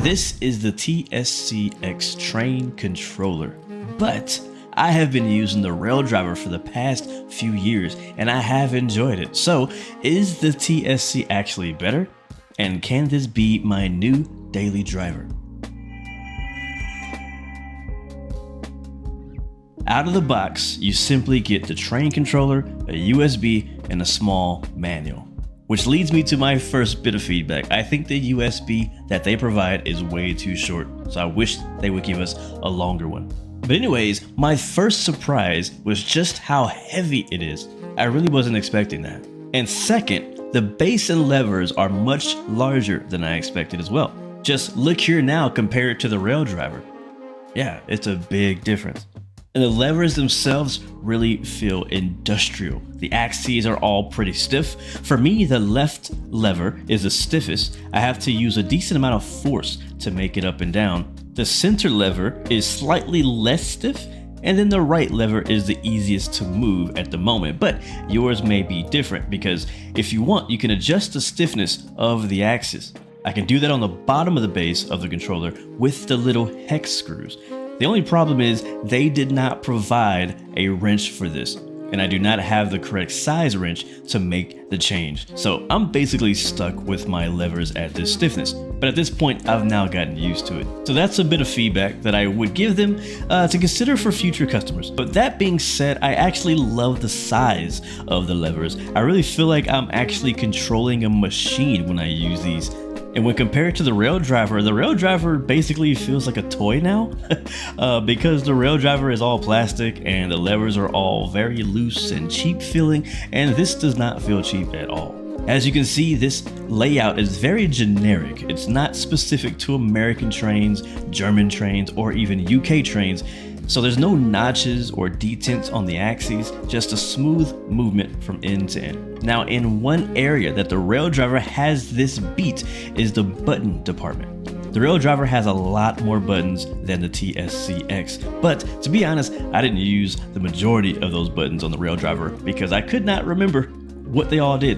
This is the TSC-X train controller, but I have been using the Raildriver for the past few years and I have enjoyed it. So is the TSC actually better? And can this be my new daily driver? Out of the box, you simply get the train controller, a USB, and a small manual. Which leads me to my first bit of feedback. I think the USB that they provide is way too short, so I wish they would give us a longer one. But anyways, my first surprise was just how heavy it is. I really wasn't expecting that. And second, the base and levers are much larger than I expected as well. Just look here now compared to the Raildriver. Yeah, it's a big difference. And the levers themselves really feel industrial. The axes are all pretty stiff. For me, the left lever is the stiffest. I have to use a decent amount of force to make it up and down. The center lever is slightly less stiff, and then the right lever is the easiest to move at the moment, but yours may be different because if you want, you can adjust the stiffness of the axis. I can do that on the bottom of the base of the controller with the little hex screws. The only problem is they did not provide a wrench for this, and I do not have the correct size wrench to make the change. So I'm basically stuck with my levers at this stiffness, but at this point I've now gotten used to it. So that's a bit of feedback that I would give them to consider for future customers. But that being said, I actually love the size of the levers. I really feel like I'm actually controlling a machine when I use these. And when compared to the Raildriver basically feels like a toy now because the Raildriver is all plastic and the levers are all very loose and cheap feeling, and this does not feel cheap at all. As you can see, this layout is very generic. It's not specific to American trains, German trains, or even UK trains. So there's no notches or detents on the axes, just a smooth movement from end to end. Now, in one area that the Raildriver has this beat is the button department. The Raildriver has a lot more buttons than the TSC-X, but to be honest, I didn't use the majority of those buttons on the Raildriver because I could not remember what they all did.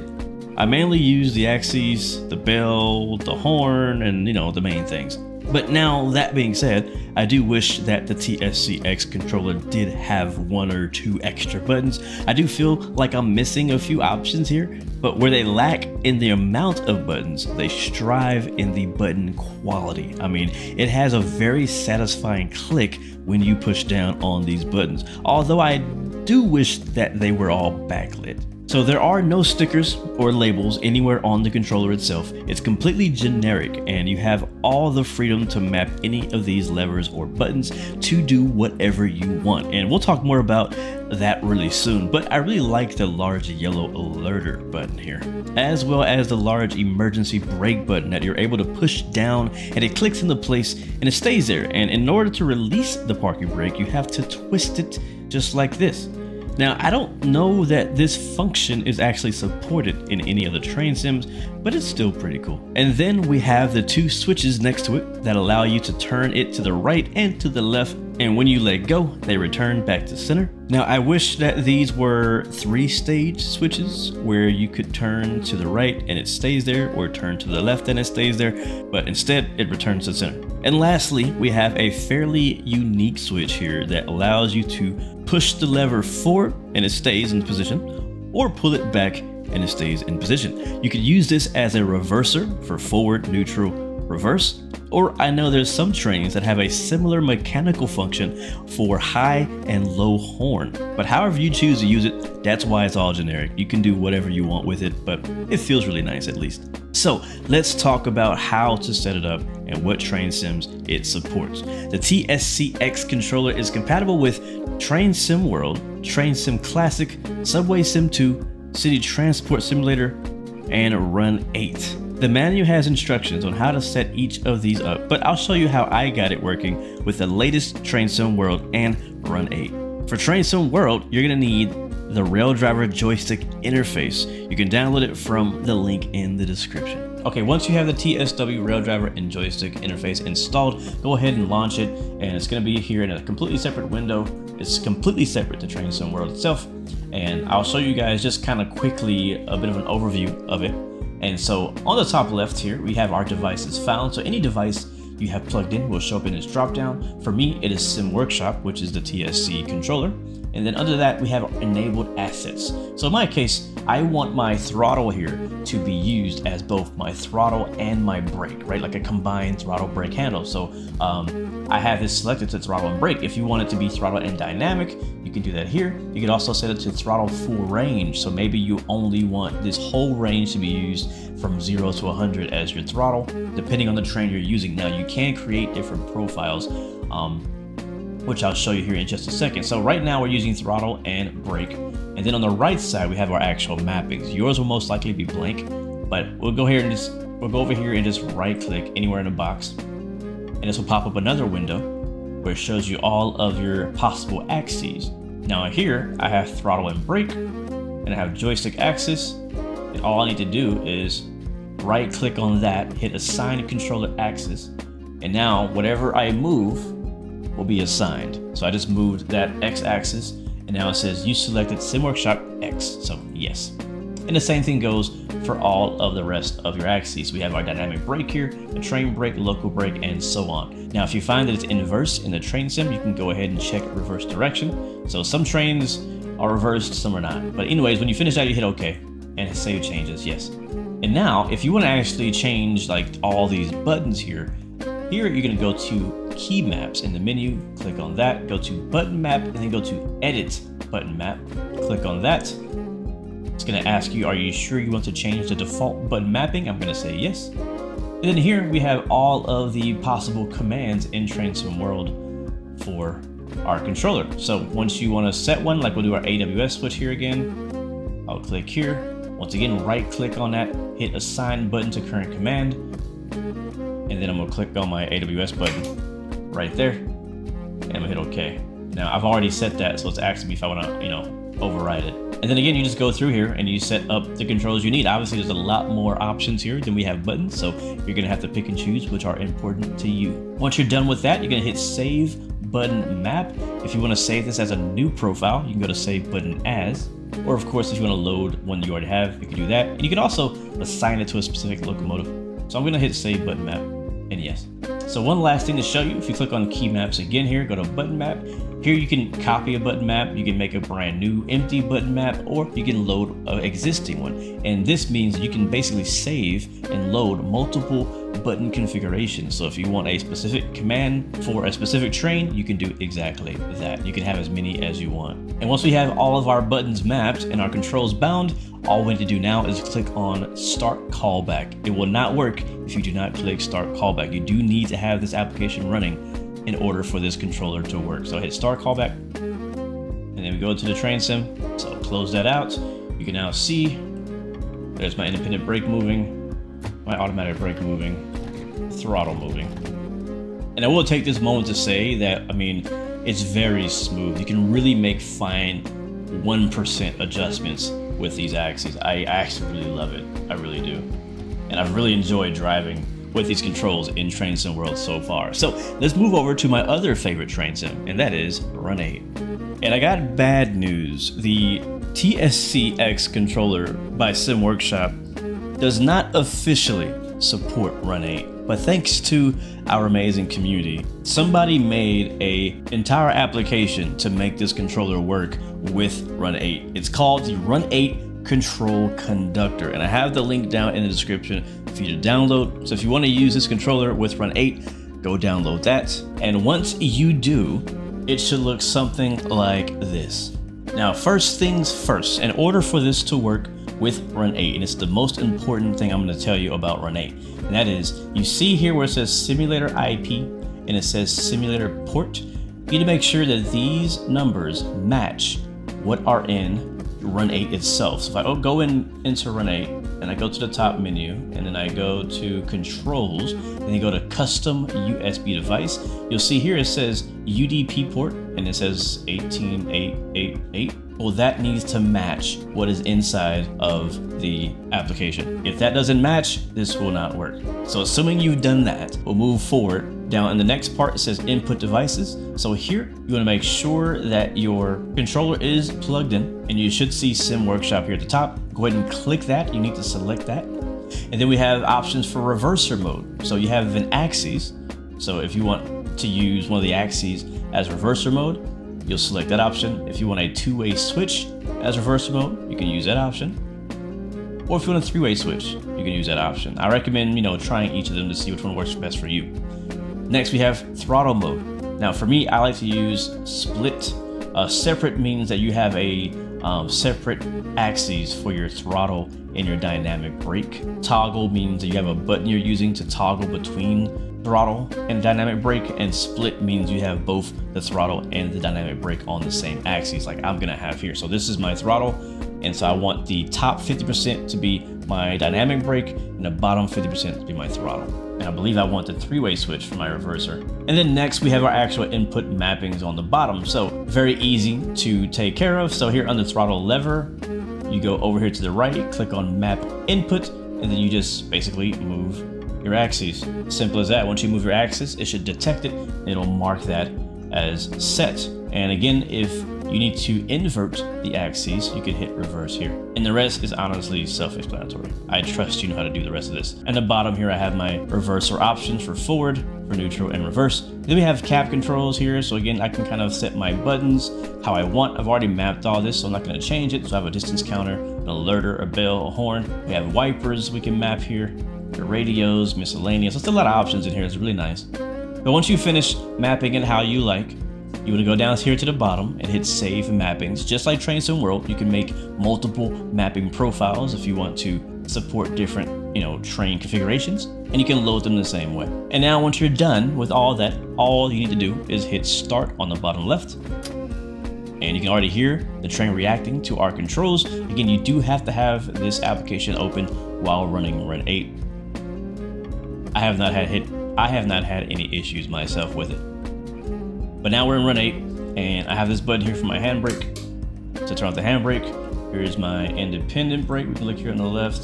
I mainly used the axes, the bell, the horn, and the main things. But now, that being said, I do wish that the TSC-X controller did have one or two extra buttons. I do feel like I'm missing a few options here, but where they lack in the amount of buttons, they strive in the button quality. I mean, it has a very satisfying click when you push down on these buttons, although I do wish that they were all backlit. So there are no stickers or labels anywhere on the controller itself. It's completely generic and you have all the freedom to map any of these levers or buttons to do whatever you want. And we'll talk more about that really soon, but I really like the large yellow alerter button here, as well as the large emergency brake button that you're able to push down and it clicks into place and it stays there. And in order to release the parking brake, you have to twist it just like this. Now, I don't know that this function is actually supported in any of the train sims, but it's still pretty cool. And then we have the two switches next to it that allow you to turn it to the right and to the left, and when you let go, they return back to center. Now, I wish that these were 3-stage switches where you could turn to the right and it stays there, or turn to the left and it stays there, but instead it returns to center. And lastly, we have a fairly unique switch here that allows you to push the lever forward and it stays in position, or pull it back and it stays in position. You could use this as a reverser for forward, neutral, reverse, or I know there's some trains that have a similar mechanical function for high and low horn. But however you choose to use it, that's why it's all generic. You can do whatever you want with it, but it feels really nice at least. So let's talk about how to set it up and what train sims it supports. The TSC-X controller is compatible with Train Sim World, Train Sim Classic, Subway Sim 2, City Transport Simulator, and Run 8. The manual has instructions on how to set each of these up, but I'll show you how I got it working with the latest Train Sim World and Run 8. For Train Sim World, you're going to need the Raildriver joystick interface. You can download it from the link in the description. Okay, once you have the TSW Raildriver and joystick interface installed, go ahead and launch it, and it's going to be here in a completely separate window. It's completely separate to Train Sim World itself, and I'll show you guys just kind of quickly a bit of an overview of it. And so on the top left here, we have our devices found. So any device you have plugged in will show up in this drop down. For me, it is Sim Workshop, which is the TSC controller. And then under that, we have enabled assets. So in my case, I want my throttle here to be used as both my throttle and my brake, right? Like a combined throttle brake handle. So I have this selected to throttle and brake. If you want it to be throttle and dynamic, you can do that here. You can also set it to throttle full range. So maybe you only want this whole range to be used from 0 to 100 as your throttle, depending on the train you're using. Now you can create different profiles, which I'll show you here in just a second. So right now we're using throttle and brake. And then on the right side, we have our actual mappings. Yours will most likely be blank, but we'll go over here and just right click anywhere in the box. And this will pop up another window where it shows you all of your possible axes. Now here I have throttle and brake, and I have joystick axis. And all I need to do is right click on that, hit assign controller axis. And now whatever I move will be assigned. So I just moved that X axis, and now it says you selected Sim Workshop X, so yes. And the same thing goes for all of the rest of your axes. We have our dynamic brake here, the train brake, local brake, and so on. Now if you find that it's inverse in the train sim, you can go ahead and check reverse direction. So some trains are reversed, some are not. But anyways, when you finish that, you hit OK, and save changes, yes. And now if you want to actually change like all these buttons here, you're going to go to key maps in the menu, click on that, go to button map, and then go to edit button map, click on that. It's going to ask you, are you sure you want to change the default button mapping? I'm going to say yes. And then here we have all of the possible commands in Train Sim World for our controller. So once you want to set one, like we'll do our AWS switch here again, I'll click here. Once again, right click on that, hit assign button to current command. And then I'm gonna click on my AWS button right there, and I'm gonna hit OK. Now I've already set that, so it's asking me if I wanna, override it. And then again, you just go through here and you set up the controls you need. Obviously, there's a lot more options here than we have buttons, so you're gonna have to pick and choose which are important to you. Once you're done with that, you're gonna hit Save Button Map. If you wanna save this as a new profile, you can go to Save Button As. Or of course, if you wanna load one you already have, you can do that. And you can also assign it to a specific locomotive. So I'm gonna hit Save Button Map. And yes. So one last thing to show you, if you click on key maps again here, go to button map. Here you can copy a button map, you can make a brand new empty button map, or you can load an existing one. And this means you can basically save and load multiple button configurations. So if you want a specific command for a specific train, you can do exactly that. You can have as many as you want. And once we have all of our buttons mapped and our controls bound, all we need to do now is click on Start Callback. It will not work if you do not click Start Callback. You do need to have this application running in order for this controller to work. So hit Start Callback, and then we go to the train sim. So close that out. You can now see there's my independent brake moving, my automatic brake moving, throttle moving. And I will take this moment to say that, it's very smooth. You can really make fine 1% adjustments with these axes. I actually really love it. I really do. And I've really enjoyed driving with these controls in Train Sim World so far. So let's move over to my other favorite train sim, and that is Run 8. And I got bad news. The TSC-X controller by Sim Workshop does not officially support Run 8, but thanks to our amazing community, somebody made an entire application to make this controller work with Run 8. It's called the Run 8 Control Conductor, and I have the link down in the description for you to download. So if you want to use this controller with Run 8, go download that. And once you do, it should look something like this. Now, first things first, in order for this to work with Run 8, and it's the most important thing I'm going to tell you about Run 8, and that is, you see here where it says Simulator IP and it says Simulator Port. You need to make sure that these numbers match what are in Run 8 itself. So if I go into Run 8 and I go to the top menu and then I go to Controls and then go to Custom USB Device, you'll see here it says UDP port and it says 18888. Well, that needs to match what is inside of the application. If that doesn't match, this will not work. So assuming you've done that, we'll move forward. Down in the next part, it says input devices. So here, you want to make sure that your controller is plugged in, and you should see Sim Workshop here at the top. Go ahead and click that. You need to select that. And then we have options for reverser mode. So you have an axis, So if you want to use one of the axes as reverser mode, you'll select that option. If you want a two-way switch as reverser mode, you can use that option. Or if you want a three-way switch, you can use that option. I recommend, trying each of them to see which one works best for you. Next, we have throttle mode. Now for me, I like to use split. Separate means that you have a separate axes for your throttle and your dynamic brake. Toggle means that you have a button you're using to toggle between throttle and dynamic brake, and split means you have both the throttle and the dynamic brake on the same axis, like I'm gonna have here. So this is my throttle, and so I want the top 50% to be my dynamic brake and the bottom 50% to be my throttle. And I believe I want the three-way switch for my reverser. And then next we have our actual input mappings on the bottom. So very easy to take care of. So here under throttle lever, you go over here to the right, click on map input, and then you just basically move your axes. Simple as that. Once you move your axis, it should detect it and it'll mark that as set. And again, if you need to invert the axes, you can hit reverse here. And the rest is honestly self-explanatory. I trust you know how to do the rest of this. And the bottom here, I have my reverser options for forward, for neutral, and reverse. Then we have cap controls here. So again, I can kind of set my buttons how I want. I've already mapped all this, so I'm not gonna change it. So I have a distance counter, an alerter, a bell, a horn. We have wipers we can map here, the radios, miscellaneous. There's a lot of options in here. It's really nice. But once you finish mapping it how you like, you want to go down here to the bottom and hit save mappings. Just like Train Sim World, you can make multiple mapping profiles if you want to support different, train configurations, and you can load them the same way. And now once you're done with all that, all you need to do is hit start on the bottom left. And you can already hear the train reacting to our controls. Again, you do have to have this application open while running Run 8. I have not had any issues myself with it. But now we're in Run 8, and I have this button here for my handbrake to turn off the handbrake. Here's my independent brake. We can look here on the left.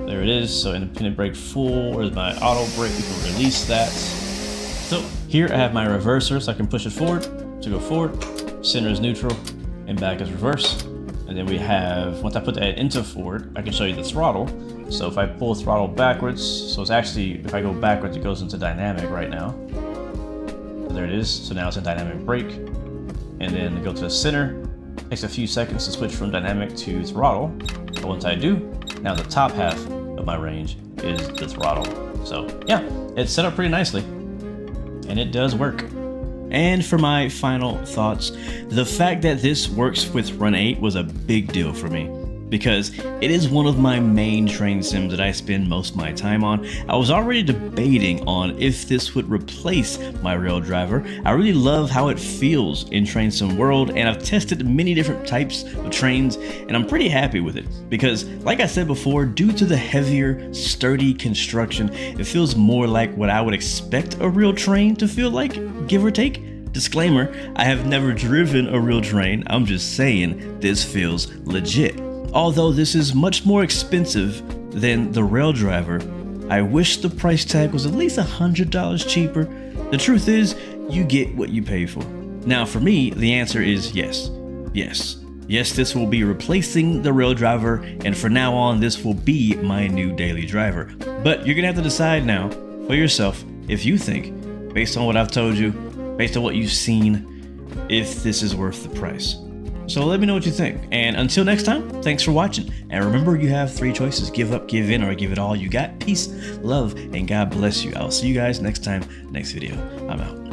There it is. So independent brake full. Where's my auto brake? We can release that. So here I have my reverser, so I can push it forward to go forward. Center is neutral, and back is reverse. And then we have, once I put that into forward, I can show you the throttle. So if I pull throttle backwards, so it's actually, if I go backwards, it goes into dynamic right now. There it is. So now it's in dynamic brake. And then go to the center. Takes a few seconds to switch from dynamic to throttle. But once I do, now the top half of my range is the throttle. So yeah, it's set up pretty nicely. And it does work. And for my final thoughts, the fact that this works with Run 8 was a big deal for me, because it is one of my main train sims that I spend most of my time on. I was already debating on if this would replace my Raildriver. I really love how it feels in Train Sim World, and I've tested many different types of trains, and I'm pretty happy with it. Because, like I said before, due to the heavier, sturdy construction, it feels more like what I would expect a real train to feel like, give or take. Disclaimer, I have never driven a real train. I'm just saying this feels legit. Although this is much more expensive than the Raildriver, I wish the price tag was at least $100 cheaper. The truth is, you get what you pay for. Now for me, the answer is yes. Yes, this will be replacing the Raildriver, and for now on, this will be my new daily driver. But you're gonna have to decide now for yourself if you think, based on what I've told you, based on what you've seen, if this is worth the price. So let me know what you think. And until next time, thanks for watching. And remember, you have 3 choices: give up, give in, or give it all you got. Peace, love, and God bless you. I'll see you guys next time, next video. I'm out.